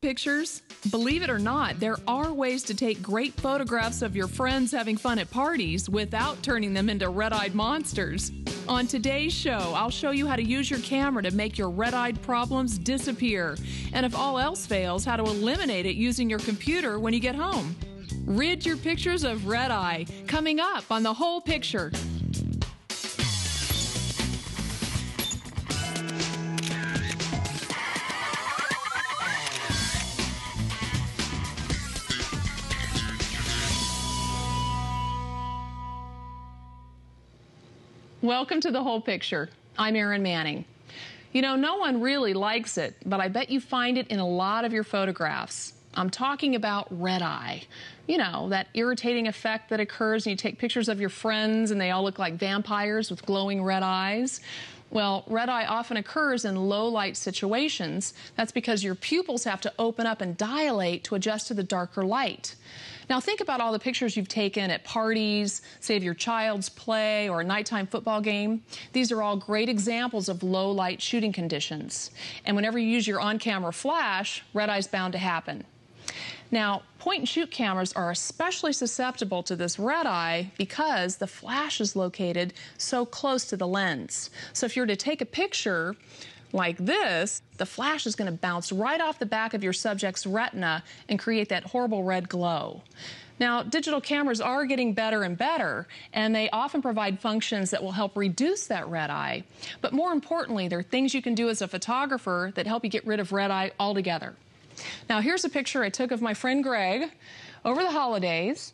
Pictures? Believe it or not, there are ways to take great photographs of your friends having fun at parties without turning them into red-eyed monsters. On today's show, I'll show you how to use your camera to make your red-eyed problems disappear, and if all else fails, how to eliminate it using your computer when you get home. Rid your pictures of red-eye, coming up on The Whole Picture. Welcome to The Whole Picture. I'm Erin Manning. You know, no one really likes it, but I bet you find it in a lot of your photographs. I'm talking about red eye. You know, that irritating effect that occurs when you take pictures of your friends and they all look like vampires with glowing red eyes. Well, red eye often occurs in low light situations. That's because your pupils have to open up and dilate to adjust to the darker light. Now think about all the pictures you've taken at parties, say of your child's play or a nighttime football game. These are all great examples of low light shooting conditions. And whenever you use your on-camera flash, red eye's bound to happen. Now, point-and-shoot cameras are especially susceptible to this red eye because the flash is located so close to the lens. So if you're to take a picture like this, the flash is going to bounce right off the back of your subject's retina and create that horrible red glow. Now, digital cameras are getting better and better, and they often provide functions that will help reduce that red eye. But more importantly, there are things you can do as a photographer that help you get rid of red eye altogether. Now, here's a picture I took of my friend Greg over the holidays.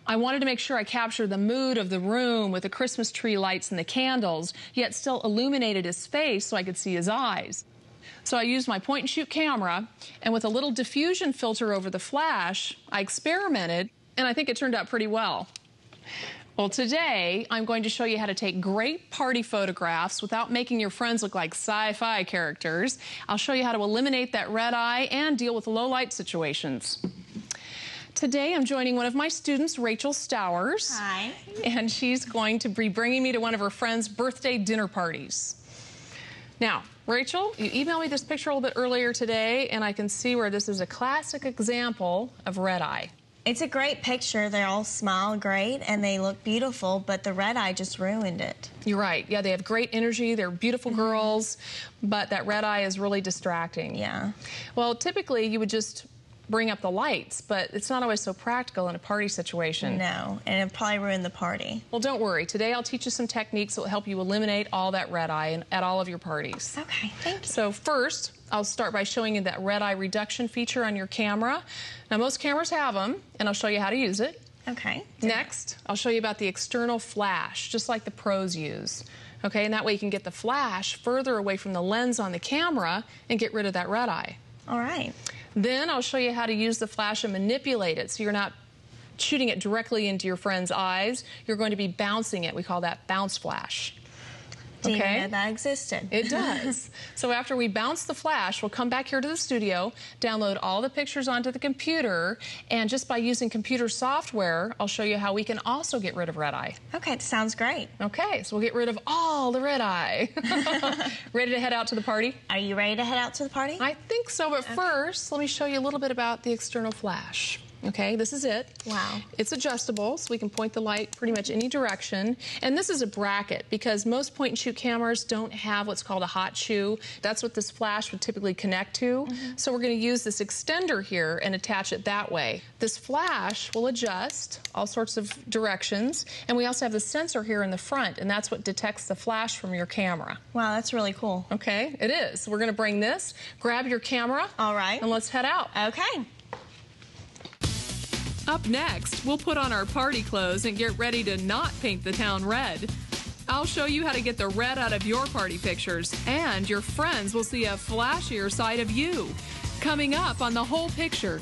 I wanted to make sure I captured the mood of the room with the Christmas tree lights and the candles, yet still illuminated his face so I could see his eyes. So I used my point-and-shoot camera, and with a little diffusion filter over the flash, I experimented, and I think it turned out pretty well. Well, today, I'm going to show you how to take great party photographs without making your friends look like sci-fi characters. I'll show you how to eliminate that red eye and deal with low-light situations. Today, I'm joining one of my students, Rachel Stowers. Hi. And she's going to be bringing me to one of her friends' birthday dinner parties. Now, Rachel, you emailed me this picture a little bit earlier today, and I can see where this is a classic example of red eye. It's a great picture. They all smile great and they look beautiful, but the red eye just ruined it. You're right. Yeah, they have great energy. They're beautiful girls, but that red eye is really distracting. Yeah. Well, typically you would just bring up the lights, but it's not always so practical in a party situation. No, and it'd probably ruin the party. Well, don't worry. Today I'll teach you some techniques that will help you eliminate all that red eye at all of your parties. Okay, thank you. So first, I'll start by showing you that red eye reduction feature on your camera. Now, most cameras have them, and I'll show you how to use it. Okay. Next, I'll show you about the external flash, just like the pros use. Okay, and that way you can get the flash further away from the lens on the camera and get rid of that red eye. All right. Then I'll show you how to use the flash and manipulate it so you're not shooting it directly into your friend's eyes. You're going to be bouncing it. We call that bounce flash. Didn't even know that existed. It does. So after we bounce the flash, we'll come back here to the studio, download all the pictures onto the computer, and just by using computer software, I'll show you how we can also get rid of red eye. Okay, sounds great. Okay, so we'll get rid of all the red eye. Ready to head out to the party? Are you ready to head out to the party? I think so, but first, let me show you a little bit about the external flash. Okay, this is it. Wow. It's adjustable, so we can point the light pretty much any direction. And this is a bracket, because most point-and-shoot cameras don't have what's called a hot shoe. That's what this flash would typically connect to. So we're going to use this extender here and attach it that way. This flash will adjust all sorts of directions, and we also have the sensor here in the front, and that's what detects the flash from your camera. Wow, that's really cool. Okay, it is. So we're going to bring this, grab your camera, all right, and let's head out. Okay. Up next, we'll put on our party clothes and get ready to not paint the town red. I'll show you how to get the red out of your party pictures, and your friends will see a flashier side of you. Coming up on The Whole Picture.